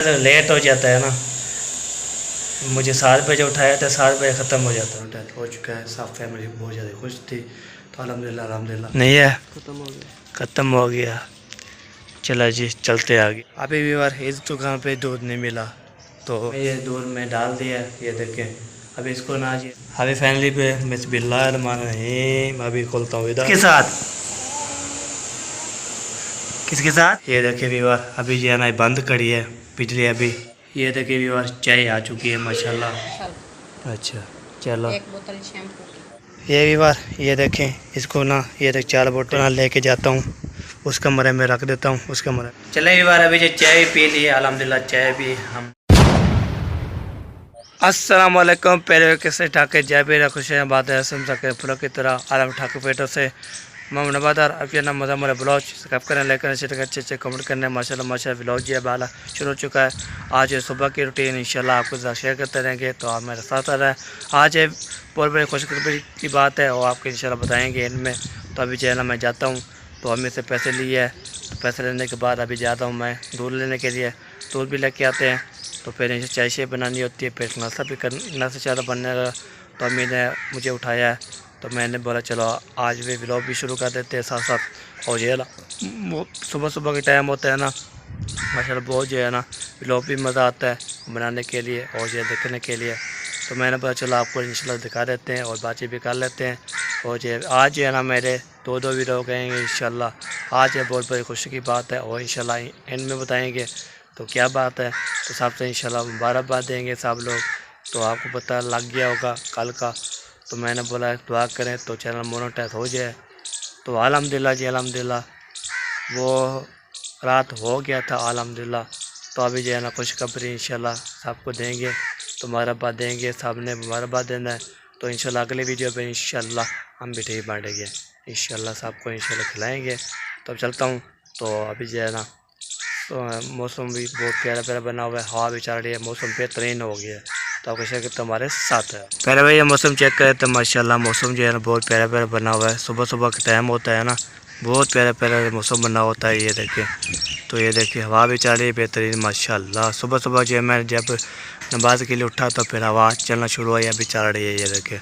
Late हो जाता है ना, मुझे 7 बजे उठाया था, 7 बजे ख़त्म हो जाता है। हो चुका है, सब फैमिली बहुत ज़्यादा खुश थी, तो अल्हम्दुलिल्लाह नहीं है, ख़त्म हो गया। चला जी चलते आगे। अभी भी बार इस दुकान पे दूध नहीं मिला, तो ये दूध में डाल दिया, ये देखें। अभी इसको ना जी, अभी फैमिली पे बिस्मिल्लाहिर्रहमानिर्रहीम अभी खोलता हूँ इधर के साथ। किसके साथ? ये देखिए व्यूअर, अभी जो है ना बंद करी है बिजली अभी। ये देखिए व्यूअर, चाय आ चुकी है माशाल्लाह। अच्छा चलो, एक बोतल शैम्पू की। ये व्यूअर, ये देखें इसको ना, ये देख 4 बोतल ना लेके जाता हूँ उस कमरे में रख देता हूँ, उस कमरे। चले व्यूअर, अभी जो चाय पी ली है अल्हम्दुलिल्लाह, चाय भी हम। अस्सलाम वालेकुम, पैर कैसे ठाके जय बेरा खुश है बात है सुन सके फुलों की तरह आलम ठाकुर पेटों से मोहम्मद नवादार। अब ये नाम मज़ा मेरा ब्लॉग सब्सक्राइब करें, लाइक करें, शेयर करें, अच्छे कमेंट करने। माशाल्लाह माशाल्लाह ब्लॉग जी बाला शुरू हो चुका है। आज सुबह की रूटीन इंशाल्लाह आपके साथ शेयर करते रहेंगे, तो आप मेरे साथ आ रहे हैं। आज है बहुत बड़ी खुशखबरी की बात है और आपको इंशाल्लाह बताएँगे इनमें। तो अभी जो है ना मैं जाता हूँ, तो अम्मी से पैसे लिए है, तो पैसे लेने के बाद अभी जाता हूँ मैं दूध लेने के लिए। दूध भी लेके आते हैं, तो फिर इनसे चाय शाय बनानी होती है, फिर नाश्ता भी करना से ज़्यादा बनने लगा। तो अम्मी ने मुझे उठाया है, तो मैंने बोला चलो आज भी व्लॉग भी शुरू कर देते हैं साथ साथ। और ये सुबह सुबह के टाइम होता है ना माशाल्लाह, बहुत जो है ना व्लॉग भी मज़ा आता है बनाने के लिए और ये देखने के लिए। तो मैंने बोला चलो आपको इंशाल्लाह दिखा देते हैं और बातचीत भी कर लेते हैं। और ये आज जो है ना मेरे दो व्लॉग आएंगे इंशाल्लाह। आज है बहुत बड़ी खुशी की बात है और इंशाल्लाह इनमें बताएँगे तो क्या बात है। तो सबसे इंशाल्लाह मुबारकबाद देंगे सब लोग। तो आपको पता लग गया होगा कल का, तो मैंने बोला दुआ करें तो चैनल मोनेटाइज हो जाए। तो अल्हम्दुलिल्लाह जी अल्हम्दुलिल्लाह, वो रात हो गया था अल्हम्दुलिल्लाह। तो अभी जो है ना खुशखबरी इंशाल्लाह सबको देंगे, तो मुबारकबाद देंगे, सब ने मुबारकबाद देना है। तो इंशाल्लाह अगले वीडियो पे इंशाल्लाह हम भी ठीक बांटेंगे इंशाल्लाह, सबको इंशाल्लाह खिलाएँगे। तो अब चलता हूँ। तो अभी जो है ना तो मौसम भी बहुत प्यारा प्यारा बना हुआ है, हवा भी चल रही है, मौसम बेहतरीन हो गया है। तो आपको शेयर करते हमारे साथ है। पहले भाई ये मौसम चेक करें तो माशाल्लाह मौसम जो है ना बहुत प्यारा प्यारा बना हुआ है। सुबह सुबह का टाइम होता है ना, बहुत प्यारा प्यारा मौसम बना होता है। ये देखिए, तो ये देखिए हवा भी चल रही है बेहतरीन माशाल्लाह। सुबह सुबह जो है मैं जब नमाज के लिए उठा तो फिर हवा चलना शुरू हुई, अभी चल रही है। ये देखिए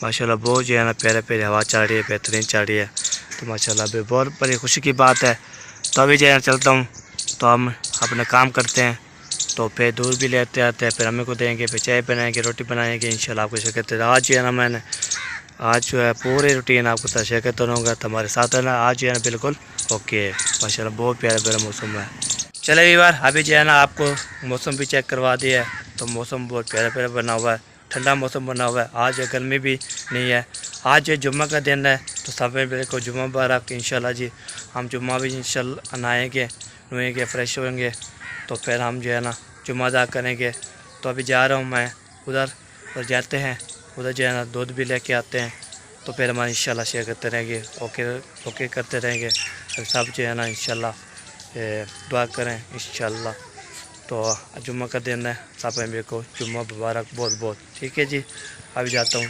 माशाल्लाह बहुत जो है ना प्यारे प्यारे हवा चल रही है, बेहतरीन चल रही है। तो माशाल्लाह अभी बहुत बड़ी खुशी की बात है। तो अभी जो है चलता हूँ, तो हम अपना काम करते हैं, तो फिर दूध भी लेते आते हैं, फिर अम्मी को देंगे, फिर चाय बनाएंगे, रोटी बनाएंगे इंशाल्लाह आपको शेयर करते हैं। आज जो है ना मैंने आज जो है पूरी रूटीन आपको साथ शेयर करता रहूँगा, तो हमारे साथ है ना। आज जो है ना बिल्कुल ओके माशाल्लाह बहुत प्यारा प्यारा मौसम है। चले भी बार अभी जो है ना आपको मौसम भी चेक करवा दिया है, तो मौसम बहुत प्यारा प्यारा बना हुआ है, ठंडा मौसम बना हुआ है। आज गर्मी भी नहीं है। आज जुम्मा का दिन है, तो सब मेरे को जुम्मा मुबारक इंशाल्लाह जी। हम जुम्मा भी इंशाल्लाह नहाएँगे धोएँगे, फ्रेश होंगे, तो फिर हम जो है ना जुम्मा अदा करेंगे। तो अभी जा रहा हूँ मैं उधर जाते हैं, उधर जो है ना दूध भी लेके आते हैं, तो फिर हमारे इंशाल्लाह शेयर करते रहेंगे, ओके करते रहेंगे। तो सब जो है ना इंशाल्लाह दुआ करें इंशाल्लाह। तो जुम्मा का दिन है, सब मेरे को जुम्मा मुबारक बहुत बहुत। ठीक है जी, अभी जाता हूँ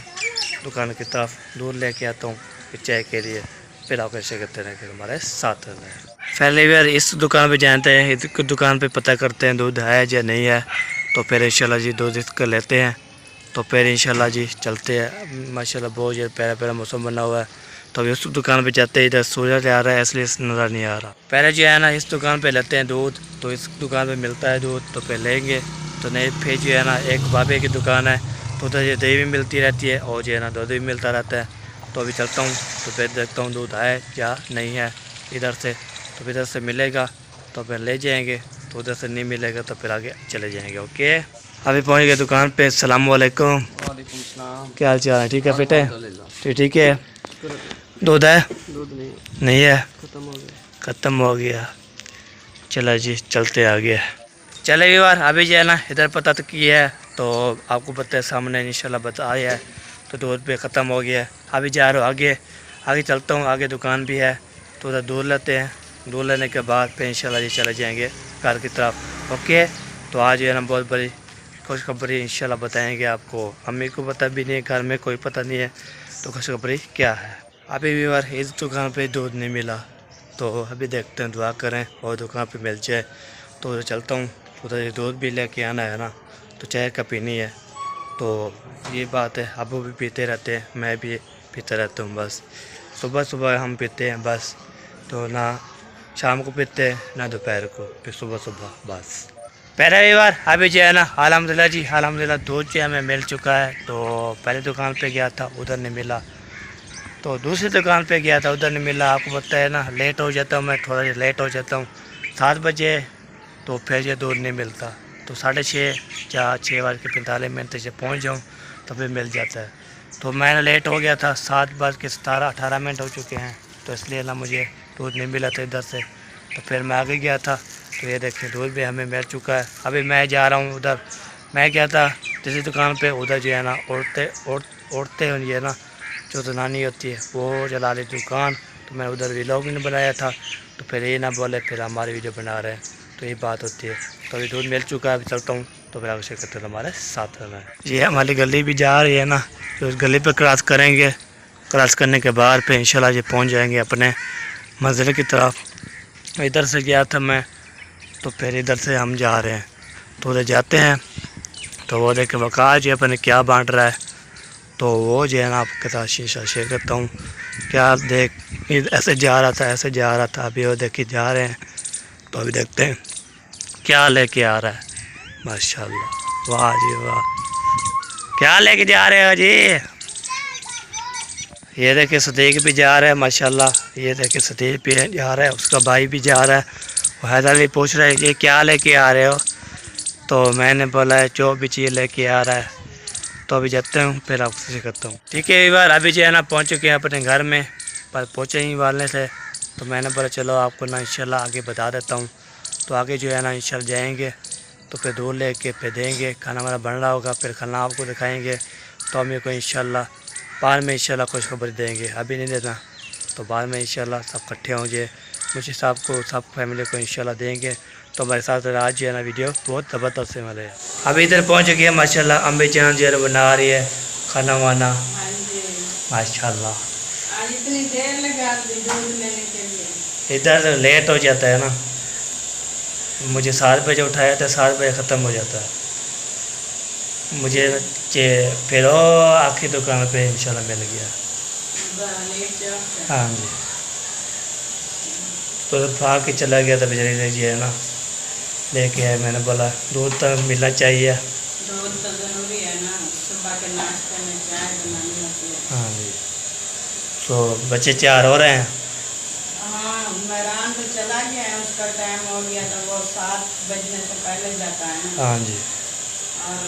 दुकान की तरफ, दूध लेके आता हूँ चाय के लिए, फिर आप ऐसे करते रहेंगे हमारे साथ रहें। पहले भी यार इस दुकान पे जानते हैं, इस दुकान पे पता करते हैं दूध है या नहीं है, तो फिर इंशाल्लाह जी दूध इसका लेते हैं, तो फिर इंशाल्लाह जी चलते हैं। माशाल्लाह बहुत ज़्यादा प्यारा प्यारा मौसम बना हुआ है। तो अभी उस दुकान पे जाते हैं, इधर सूरज आ रहा है इसलिए नज़र नहीं आ रहा। पहले जो है ना इस दुकान पे लेते हैं दूध, तो इस दुकान पे मिलता है दूध, तो फिर लेंगे। तो नहीं फिर जो है ना एक बाबे की दुकान है, तो उधर ये दही भी मिलती रहती है और जो है ना दूध भी मिलता रहता है। तो अभी चलता हूँ, तो फिर देखता हूँ दूध है या नहीं है इधर से। तो इधर से मिलेगा तो फिर ले जाएंगे, तो उधर से नहीं मिलेगा तो फिर आगे चले जाएंगे। ओके, अभी पहुंच गए दुकान पे। अस्सलाम वालेकुम। वालेकुम सलाम। क्या हाल चाल है? ठीक है, फिट है? ठीक है। दूध है? दूध नहीं है, ख़त्म हो गया। चला जी चलते आगे। चले भी बार अभी जो है ना इधर पता तो किया है, तो आपको पता है सामने इंशाल्लाह बताया है। तो दूध भी ख़त्म हो गया है। अभी जा रहा हूँ आगे, आगे चलता हूँ, आगे दुकान भी है, तो उधर दूध लेते हैं। दूध लेने के बाद फिर इंशाल्लाह जी चले जाएंगे घर की तरफ। ओके, तो आज जो है ना बहुत बड़ी खुशखबरी इंशाल्लाह बताएंगे आपको। अम्मी को पता भी नहीं है, घर में कोई पता नहीं है, तो खुशखबरी क्या है। अभी भी बार इस दुकान पे दूध नहीं मिला, तो अभी देखते हैं, दुआ करें और दुकान पे मिल जाए। तो चलता हूँ, उधर दूध भी लेके आना है ना, तो चाय का पीनी है। तो ये बात है, अबू भी पीते रहते हैं, मैं भी पीता रहता हूँ। बस सुबह सुबह हम पीते हैं बस, तो ना शाम को पीते हैं ना दोपहर को, फिर सुबह सुबह बस। पहला रविवार अभी जो है ना अल्हम्दुलिल्लाह जी, अल्हम्दुलिल्लाह दूध जो हमें मिल चुका है। तो पहले दुकान पे गया था, उधर नहीं मिला, तो दूसरी दुकान पे गया था, उधर नहीं मिला। आपको पता है ना, लेट हो जाता हूँ मैं, थोड़ा लेट हो जाता हूँ 7 बजे, तो फिर ये दूध नहीं मिलता। तो 6:30 या 6:45 से पहुँच जाऊँ तभी मिल जाता है। तो मैंने लेट हो गया था, 7:17-18 हो चुके हैं, तो इसलिए ना मुझे दूध नहीं मिला था इधर से। तो फिर मैं आगे गया था, तो ये देखिए दूध भी हमें मिल चुका है। अभी मैं जा रहा हूँ उधर, मैं गया था जिस दुकान पे, उधर जो है ना औरतें ये ना जो जनानी होती है वो जला ली दुकान। तो मैं उधर व्लॉग नहीं बनाया था, तो फिर ये ना बोले फिर हमारी वीडियो बना रहे हैं, तो ये बात होती है। तो अभी दूध मिल चुका है, अभी चलता हूँ, तो फिर आगे करते हैं हमारे साथ रहना है। ये हमारी गली भी जा रही है ना, तो उस गली पर क्रॉस करेंगे, क्रॉस करने के बाद फिर इंशाल्लाह ये पहुँच जाएंगे अपने मंजिल की तरफ। इधर से गया था मैं, तो फिर इधर से हम जा रहे हैं, तो उधर जाते हैं। तो वो देखे वक़ार जी अपने क्या बांट रहा है, तो वो जो है ना आपके साथ शीशा शेयर करता हूँ। क्या देख, ऐसे जा रहा था, ऐसे जा रहा था, अभी वो देखिए जा रहे हैं, तो अभी देखते हैं क्या लेके आ रहा है। माशाल्लाह, वाह जी वाह, क्या लेके जा रहे हो जी। ये देखिए सदीक भी जा रहा है माशाल्लाह, ये देखिए सदीक भी जा रहा है, उसका भाई भी जा रहा है। हैदर अली पूछ रहा है ये क्या लेके आ रहे हो, तो मैंने बोला है जो भी चीज़ लेके आ रहा है। तो अभी जाते हूँ, फिर आपसे करता हूँ। ठीक है, एक बार अभी जो है ना पहुँच चुके हैं अपने घर में, पर पहुँचे ही वाले थे, तो मैंने बोला चलो आपको ना इंशाल्लाह आगे बता देता हूँ। तो आगे जो है ना इंशाल्लाह जाएंगे, तो फिर दूध लेके फिर देंगे, खाना वाना बन रहा होगा, फिर खाना आपको दिखाएंगे। तो हम को इंशाल्लाह बाद में इंशाल्लाह कुछ खबर देंगे, अभी नहीं देना, तो बाद में इंशाल्लाह सब इकट्ठे होंगे, मुझे साहब को सब फैमिली को इंशाल्लाह देंगे। तो हमारे साथ आज जो है ना वीडियो बहुत ज़बरदस्त वाले है। अभी इधर पहुँच गए माशाल्लाह, अम्मी जान जो है बना रही है खाना वाना माशाल्लाह। इतनी देर लगा दूध लेने के लिए, इधर लेट हो जाता है ना, मुझे 7 बजे उठाया था, 7 बजे ख़त्म हो जाता है मुझे। फिर आखिरी दुकान पे इंशाल्लाह मिल गया। हाँ जी, तो भाग के चला गया था बेचारी जी है ना, लेके आए। मैंने बोला दूध तो मिलना चाहिए, दूध तो ज़रूरी है ना, सुबह के नाश्ते में चाय बनानी होती है। हाँ जी। तो बच्चे 4 हो रहे हैं। हाँ, मेहरान तो चला गया है, उसका टाइम हो गया था, वो 7 बजने से पहले जाता है ना। हाँ जी। और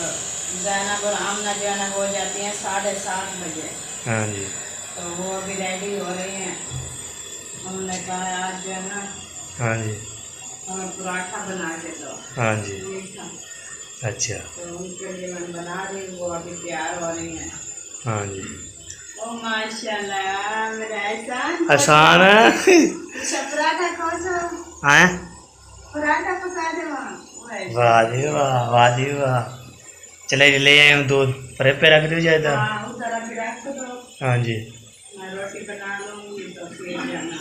जैनब और आमना जो है ना वो जाती हैं 7:30 बजे। हाँ जी। तो वो अभी रेडी हो रही हैं, हमने कहा है आज जो है ना हाँ जी। हमें पराठा बना के दो। हाँ जी। मीठा, अच्छा। तो उनके लिए मैं बना रही हूँ, वो अभी तैयार हो रही हैं। हाँ जी। ओ माशाल्लाह, मेरा आसान है। पराठा कौन सा हैं? पराठा पका दे वहाँ। वाह जी वाह, वाह जी वाह। चले ले आए हम दूध, फ्रिज पे रख दीजिए इधर। हाँ, उधर अभी रख दो, हाँ जी। मैं रोटी बना लूँगी, तो फिर जाना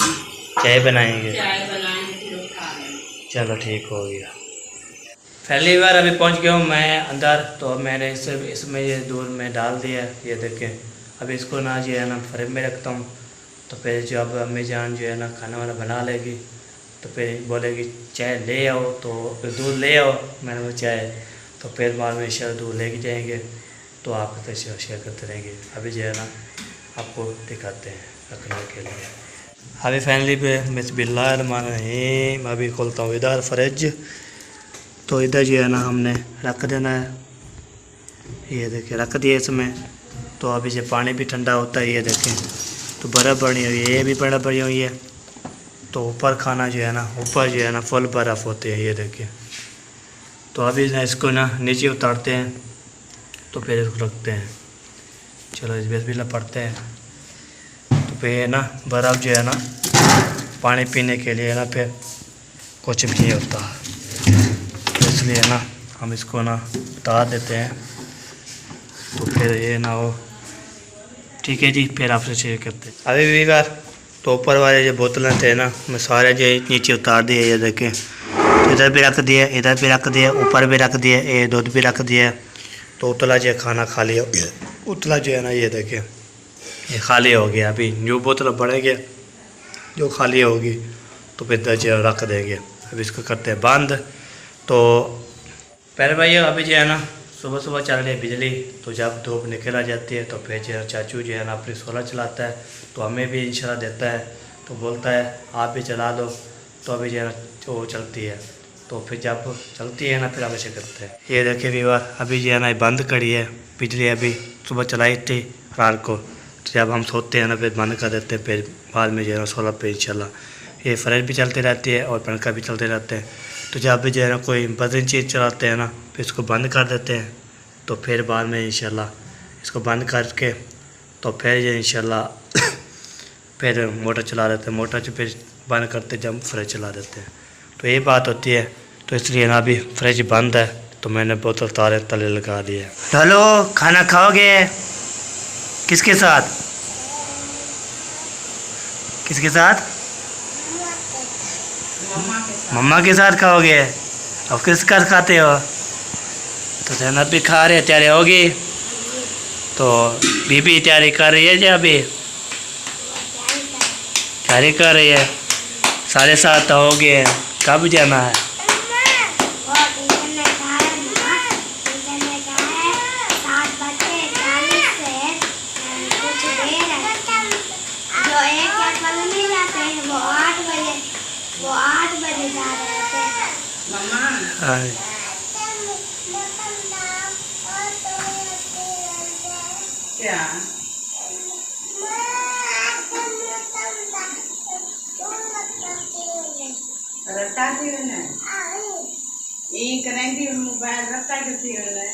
चाय बनाएंगे। चाय बनाएंगे, फिर खा लेंगे। चलो ठीक हो गया। पहली बार अभी पहुंच गया हूँ मैं अंदर, तो मैंने इसमें ये दूध में डाल दिया है, ये देखें। अभी इसको ना जो है ना फ्रिज में रखता हूँ, तो फिर जब अम्मी जान जो है ना खाना वाना बना लेगी, तो फिर बोलेगी चाय ले आओ, तो फिर दूध ले आओ। मैंने वो चाय, तो फिर बाद में इंशाल्लाह दूध लेके जाएंगे, तो आपके साथ शेयर करते रहेंगे। अभी जो है ना आपको दिखाते हैं रखने के लिए। अभी फैमिली पे बिस्मिल्लाहिर्रहमानिर्रहीम, अभी खोलता हूँ इधर फ्रिज, तो इधर जो है ना हमने रख देना है, ये देखिए रख दिए इसमें। तो अभी से पानी भी ठंडा होता है, ये देखें, तो बर्फ़ बनी हुई है, ये भी बर्फ़ बनी हुई है। तो ऊपर खाना जो है ना, ऊपर जो है ना फुल बर्फ़ होती है, ये देखिए। तो अभी ना इसको ना नीचे उतारते हैं, तो फिर इसको रखते हैं। चलो इस बिस्मिल्लाह पढ़ते हैं। तो फिर ना बर्फ़ जो है ना पानी पीने के लिए ना फिर कुछ भी नहीं होता, तो इसलिए ना हम इसको ना उतार देते हैं। तो फिर ये ना हो, ठीक है जी, फिर आपसे शेयर करते हैं। अभी भी बार तो ऊपर वाले जो बोतलें थे ना, मैं सारे जो नीचे उतार दिए, ये देखें। तो इधर भी रख दिए, इधर भी रख दिए, ऊपर भी रख दिए, ये दूध भी रख दिए। तो उतला जो है खाना खा लिया, उतला जो है ना ये देखिए ये खाली हो गया। अभी न्यू बोतल बढ़ेगी जो खाली होगी तो फिर इधर जो रख देंगे। अभी इसको करते हैं बंद। तो पहले भाई अभी जो है ना सुबह सुबह चल रही है बिजली, तो जब धूप निकल आ जाती है तो फिर जो है चाचू जो है ना अपनी सोलर चलाता है, तो हमें भी इंशाल्लाह देता है, तो बोलता है आप भी चला दो, तो अभी जो है ना वो चलती है। तो फिर जब चलती है ना फिर हम ऐसे करते हैं। ये देखिए व्यूअर अभी जो है ना बंद करी है बिजली, अभी सुबह चलाई थी रात को, तो जब हम सोते हैं ना फिर बंद कर देते हैं, फिर बाद में जो है ना सोलर पे इंशाल्लाह ये फ्रिज भी चलती रहती है और पंखा भी चलते रहते हैं। तो जब भी जो है ना कोई बदन चीज़ चलाते हैं ना फिर इसको बंद कर देते हैं, तो फिर बाद में इंशाल्लाह इसको बंद करके तो फिर ये इंशाल्लाह फिर मोटर चला देते हैं, मोटर से फिर बंद करते जब फ्रिज चला देते हैं। तो ये बात होती है, तो इसलिए ना अभी फ्रिज बंद है तो मैंने बोतल तारे तले लगा दिए। हेलो खाना खाओगे? किसके साथ? किसके साथ? मम्मा के साथ खाओगे? अब किसके साथ खाते हो? तो जैनब भी खा रहे, तैयारी होगी तो बीबी तैयारी कर रही है जी, अभी तैयारी कर रही है। 7:30 हो गए, कब जाना है? वो 8 बजे जा रहे थे मम्मा। क्या रट्टा थी उन्हें एक करेंगी मोबाइल रट्टा के थी उन्हें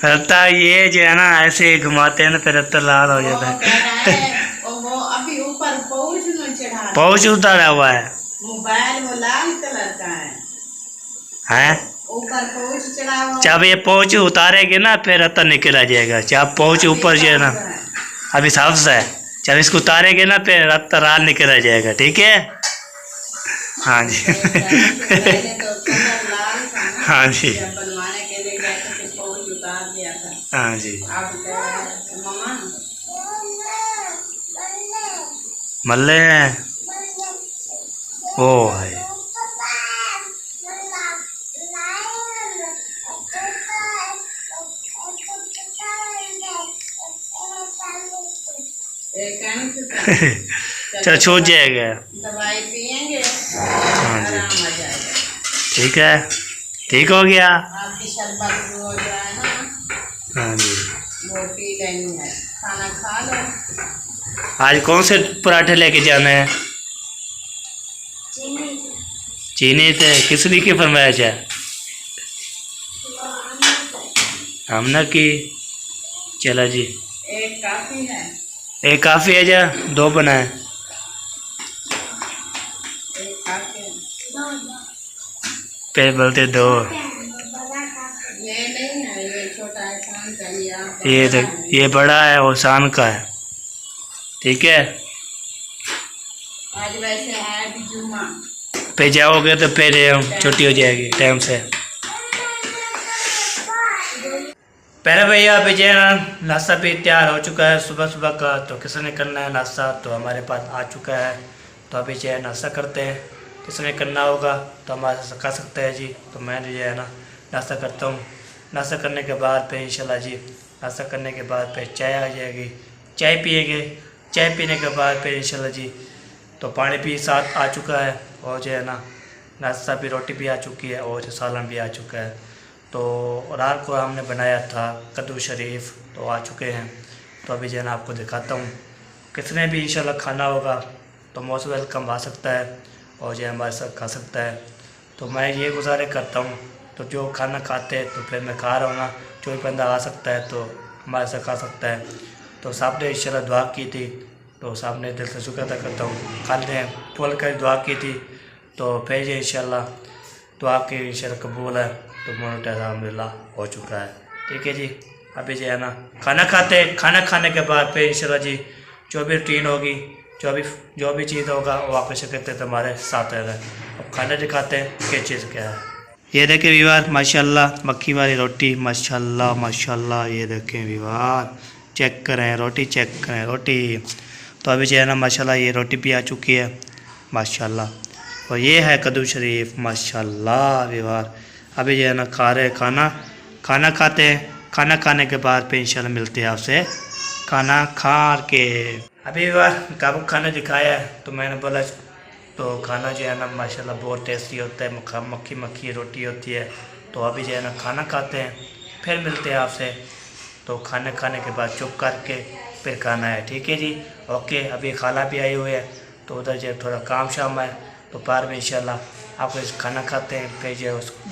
रत्ता ये जो है ना ऐसे घुमाते हैं ना फिर रत्ता लाल हो जाता है। वो अभी ऊपर पहुंच में चढ़ा, पहुंच उतारा हुआ है मोबाइल वो लाल कलर का है, हैं? ऊपर पहुंच चढ़ा हुआ। जब ये पहुंच उतारेंगे ना फिर रत्ता निकल आ जाएगा। जब पहुंच ऊपर जो है ना अभी सब्ज है, जब इसको उतारेंगे ना फिर रत्ता लाल निकल आ जाएगा। ठीक है? हाँ जी। हाँ जी बनवाने के लिए गए थे तो पहुंच उतार दिया था। हाँ जी अब मम्मा मल्ले हैं ओ है। चल छूट जाएगा, दवाई पियेंगे हाँ जी आराम आ जाएगा। ठीक है, ठीक हो गया। आपकी शरबत हो जाए ना, हाँ जी वो पी लेनी है, खाना खा लो। आज कौन से पराठे लेके जाने हैं? चीनी से? किसने की फरमाइश है? हमने की। चला जी एक काफी है, एक काफ़ी है जा, 2 बनाए। एक काफी है, पे बोलते 2। ये नहीं है, ये छोटा है शान का, ये देख ये बड़ा है और शान का है। ठीक है, आज वैसे है भी जुम्मा, पे जाओगे तो फिर छुट्टी हो जाएगी टाइम से। पहले भैया अभी जो है ना नाश्ता भी तैयार हो चुका है सुबह सुबह का, तो किसने करना है नाश्ता तो हमारे पास आ चुका है। तो अभी जो है नाश्ता करते हैं, किसने करना होगा तो हमारे साथ कर सकते हैं जी। तो मैं जो है ना नाश्ता करता हूँ, नाश्ता करने के बाद फिर इंशाल्लाह जी नाश्ता करने के बाद फिर चाय आ जाएगी, चाय पिएंगे, चाय पीने के बाद फिर इंशाल्लाह जी तो पानी भी साथ आ चुका है, और जो है ना नाश्ता भी रोटी भी आ चुकी है और सालन भी आ चुका है। तो रात को हमने बनाया था कद्दू शरीफ, तो आ चुके हैं। तो अभी जो है ना आपको दिखाता हूँ, किसने भी इंशाल्लाह खाना होगा तो मोस्ट वेलकम आ सकता है और जो हमारे साथ खा सकता है। तो मैं ये गुजारे करता हूँ, तो जो खाना खाते हैं तो फिर मैं खा रहा हूँ ना, जो भी बंदा आ सकता है तो हमारे साथ खा सकता है। तो साहब ने इंशाल्लाह दुआ की थी, तो साहब ने दिल से शुक्र अदा करता हूँ, कल ने बोल कर दुआ की थी, तो फिर ये इंशाल्लाह दुआ की इंशाल्लाह कबूल है, तो मोनेटाइज अल्हम्दुलिल्लाह हो चुका है। ठीक है जी, अभी जो है ना खाना खाने के बाद फिर इंशाल्लाह जी जो भी रूटीन होगी, जो भी चीज़ होगा वो आपके शिकते तुम्हारे साथ रहेगा। अब खाना दिखाते हैं क्या चीज़ क्या है। ये देखें वीवार माशाल्लाह मक्की वाली रोटी, माशाल्लाह माशाल्लाह। ये देखें वीवार, चेक करें रोटी, चेक करें रोटी। तो अभी जो है ना माशाल्लाह ये रोटी भी आ चुकी है माशाल्लाह। और ये है कद्दू शरीफ माशाल्लाह वीवार। अभी जो है ना खा रहे खाना खाते हैं। खाना खाने के बाद फिर इंशाल्लाह मिलते हैं आपसे खाना खा के। अभी वीवार काबू खाना दिखाया है तो मैंने बोला तो खाना जो है ना माशाल्लाह बहुत टेस्टी होता है, मक्खी रोटी होती है। तो अभी जो है ना खाना खाते हैं फिर मिलते हैं आपसे। तो खाने के बाद चुप करके फिर खाना है, ठीक है जी, ओके। अभी खाला भी आई हुई है तो उधर जो थोड़ा काम शाम है तो पार में इंशाल्लाह आपको खाना खाते हैं। फिर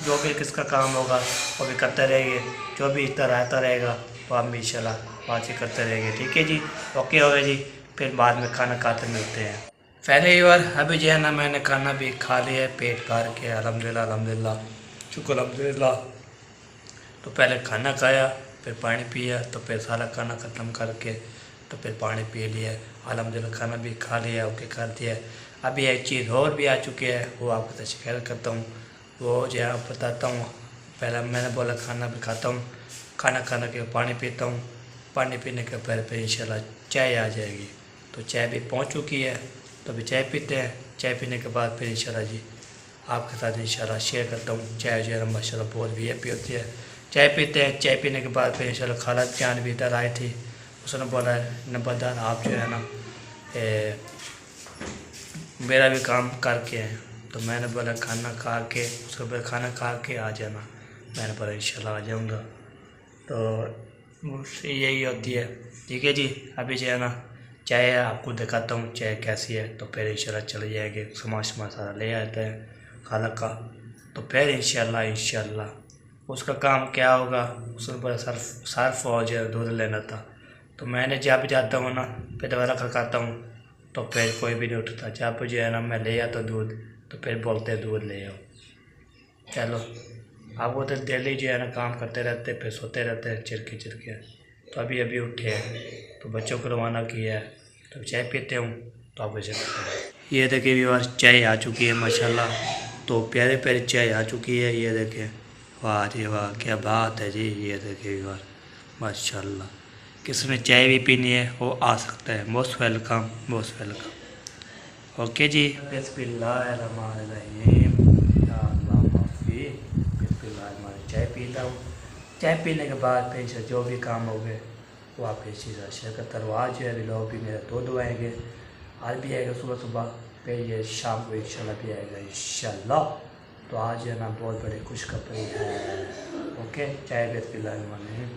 जो भी किसका काम होगा वो भी करते रहेंगे, जो भी इतना रहता रहेगा वो हम भी इंशाल्लाह बातचीत करते रहेंगे, ठीक है जी, ओके हो गया जी। फिर बाद में खाना खाते मिलते हैं। पहले ही बार अभी जो है ना मैंने खाना भी खा लिया है पेट भर के, अल्हम्दुलिल्लाह अल्हम्दुलिल्लाह शुक्र अल्हम्दुलिल्लाह। तो पहले खाना खाया फिर पानी पिया, तो फिर सारा खाना ख़त्म करके तो फिर पानी पी लिया, अल्हम्दुलिल्लाह खाना भी खा लिया, ओके कर दिया। अभी एक चीज़ और भी आ चुकी है वो आपको तो शेयर करता हूँ, वो जो है बताता हूँ। पहले मैंने बोला खाना भी खाता हूँ, खाना खाने के पानी पीता हूँ, पानी पीने के फिर इंशाल्लाह चाय आ जाएगी। तो चाय भी पहुँच चुकी है तो अभी चाय पीते हैं। चाय पीने के बाद फिर इंशाल्लाह जी आपके साथ इंशाल्लाह शेयर करता हूँ। चाय जो है माशाल्लाह बहुत VIP होती है। चाय पीते हैं, चाय पीने के बाद फिर इंशाल्लाह खाला जान भी इधर आई थी, उसने बोला नंबरदार आप जो है ना मेरा भी काम करके हैं। तो मैंने बोला खाना खा के उसके बाद खाना खा के आ जाना। मैंने बोला इंशाल्लाह आ जाऊँगा। तो यही होती है, ठीक है जी। अभी जो है ना चाय आपको दिखाता हूँ चाय कैसी है, तो फिर इंशाल्लाह चले जाएंगे। सामान सारा ले आते हैं खाला का, तो फिर इंशाल्लाह उसका काम क्या होगा। उसने बोला सर्फ हो जाए दूध लेना था, तो मैंने जब जाता हूँ ना फिर दोबारा खड़काता हूँ तो फिर कोई भी नहीं उठता। जब जो है ना मैं ले आता दूध तो फिर बोलते दूध ले आओ। चलो आपको तो डेली जो है ना काम करते रहते फिर सोते रहते हैं चिरके। तो अभी उठे हैं तो बच्चों को रवाना किया है, तो चाय पीते हूँ तो आपको चलते। ये देखिए व्यूअर्स चाय आ चुकी है माशाल्लाह। तो प्यारे प्यारे चाय आ चुकी है, ये देखें, वाह जी वाह क्या बात है जी। ये देखिए व्यूअर्स माशाल्लाह, किसने चाय भी पीनी है वो आ सकता है। Most welcome most welcome, okay ji. बिस्मिल्लाहिर्रहमानिर्रहीम, चाय पीता हूँ। चाय पीने के बाद फिर से जो भी काम हो गए वो आपके चीज़ शेयर करता हूँ। आज जो है लोग भी मेरे दो आएंगे, आज भी आएगा सुबह, फिर ये शाम को इंशाल्लाह भी आएगा इंशाल्लाह। तो आज है ना बहुत बड़ी खुशखबरी है, ओके। चाय बिस्मिल्लाहिर्रहमानिर्रहीम,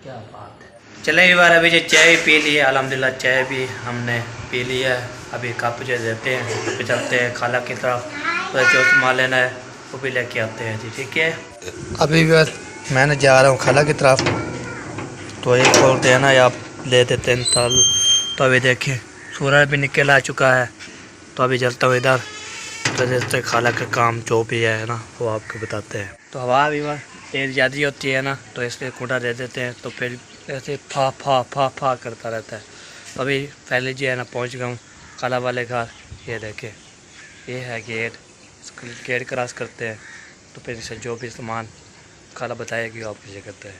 क्या बात है। चले एक बार अभी जो चाय पी ली है अल्हम्दुलिल्लाह, चाय भी हमने पी ली है। अभी कप जो देते हैं तो चलते हैं खाला की तरफ, तो जो सामान लेना है वो भी लेके आते हैं जी, ठीक है। अभी बस मैंने जा रहा हूँ खाला की तरफ, तो एक बोलते हैं ना आप ले देते हैं तल। तो अभी देखें सूरज भी निकल आ चुका है, तो अभी चलता हूँ इधर। तो जैसे खाला का काम जो भी है ना वो आपको बताते हैं। तो हवा भी बस तेज़ ज़्यादा होती है ना, तो इसलिए कूड़ा दे देते हैं, तो फिर ऐसे फा करता रहता है। तो अभी पहले जो है ना पहुँच गया हूँ खाला वाले घर। ये देखें ये है गेट क्रॉस करते हैं तो फिर से जो भी सामान खाला बताएगी आप पीछे करते हैं।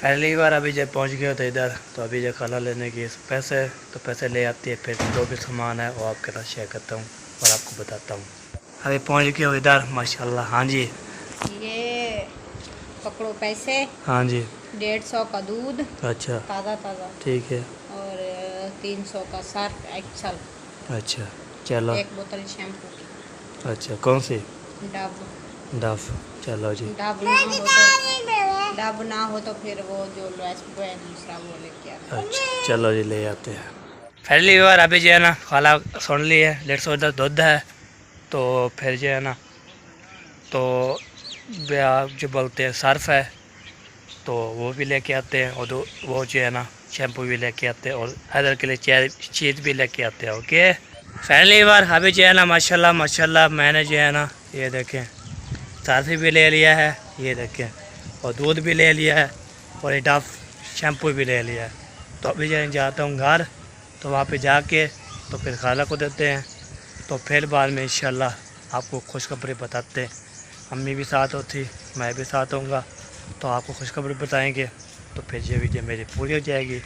पहली बार अभी जब पहुंच गए तो इधर, तो अभी जब खाला लेने की पैसे तो पैसे ले आती है, फिर जो भी सामान है वो आपके साथ शेयर करता हूँ और आपको बताता हूँ। अभी पहुंच गए हो इधर माशाल्लाह। हाँ जी ये पकड़ो पैसे। हाँ जी 150 का दूध, अच्छा ताज़ा ठीक है, और 300 का सर्फ एक्सल, अच्छा चलो, 1 बोतल शैम्पू की, अच्छा कौन सी डव। चलो जी। डब ना हो तो फिर वो जो है दूसरा वो लेके आते। अच्छा चलो जी ले आते हैं। पहली बार अभी जो है ना खाला सुन ली है 150 उधर दूध है, तो फिर जो है ना तो जो बोलते हैं सर्फ है तो वो भी लेके आते हैं, और वो जो है ना शैम्पू भी लेके आते हैं, और इधर के लिए चीज़ भी लेके आते हैं, ओके। पहली बार अभी जो है ना माशाल्लाह मैंने जो है ना ये देखें सर्फ भी ले लिया है, ये देखें, और दूध भी ले लिया है, और ये डव शैम्पू भी ले लिया है। तो अभी जाता हूँ घर, तो वहाँ पे जाके तो फिर खाला को देते हैं, तो फिर बाद में इंशाल्लाह आपको खुशखबरी बताते हैं। अम्मी भी साथ होती, मैं भी साथ होऊंगा, तो आपको खुशखबरी बताएंगे। तो फिर ये वीडियो मेरी पूरी हो जाएगी,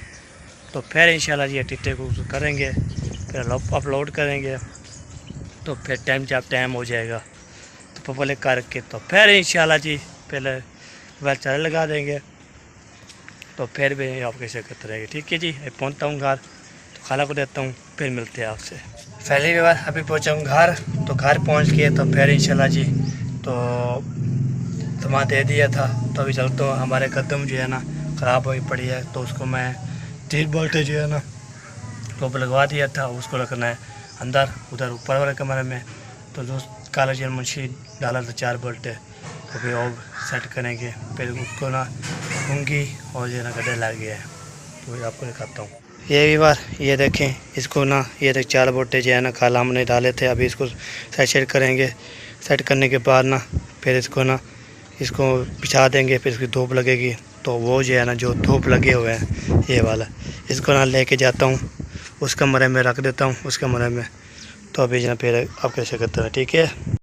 तो फिर इंशाल्लाह ये टिकटे को करेंगे, फिर अपलोड करेंगे, तो फिर टाइम हो जाएगा तो पब्लिक करके तो फिर इंशाल्लाह जी पहले मोबाइल चार्ज लगा देंगे, तो फिर भी आपकी शिरकत रहेगी। ठीक है जी, मैं पहुँचता हूँ घर, तो खाला को देता हूँ, फिर मिलते हैं आपसे। पहली बार अभी पहुँचा हूँ घर, तो घर पहुँच के तो फिर इंशाल्लाह जी तो सामान दे दिया था, तो अभी चलता हूँ। हमारे कदम जो है ना ख़राब हुई पड़ी है, तो उसको मैं 3 बोल्ट जो है ना तो लगवा दिया था, उसको रखना है अंदर उधर ऊपर वाले कमरे में। तो जो काला जल मुंशी डाला था 4 बोल्ट, तो फिर और सेट करेंगे, फिर उसको ना होंगी और जो है ना गड्ढे लग गया है, तो ये आपको दिखाता हूँ। ये भी बार ये देखें, इसको ना ये देख 4 बोल्ट जो है ना काला हमने डाले थे, अभी इसको सेट करेंगे। सेट करने के बाद ना फिर इसको बिछा देंगे, फिर इसकी धूप लगेगी, तो वो जो है ना जो धूप लगे हुए हैं ये वाला, इसको ना लेके जाता हूँ उस कमरे में रख देता हूँ, उस कमरे में। तो अभी जो फिर आपके शिकत है, ठीक है।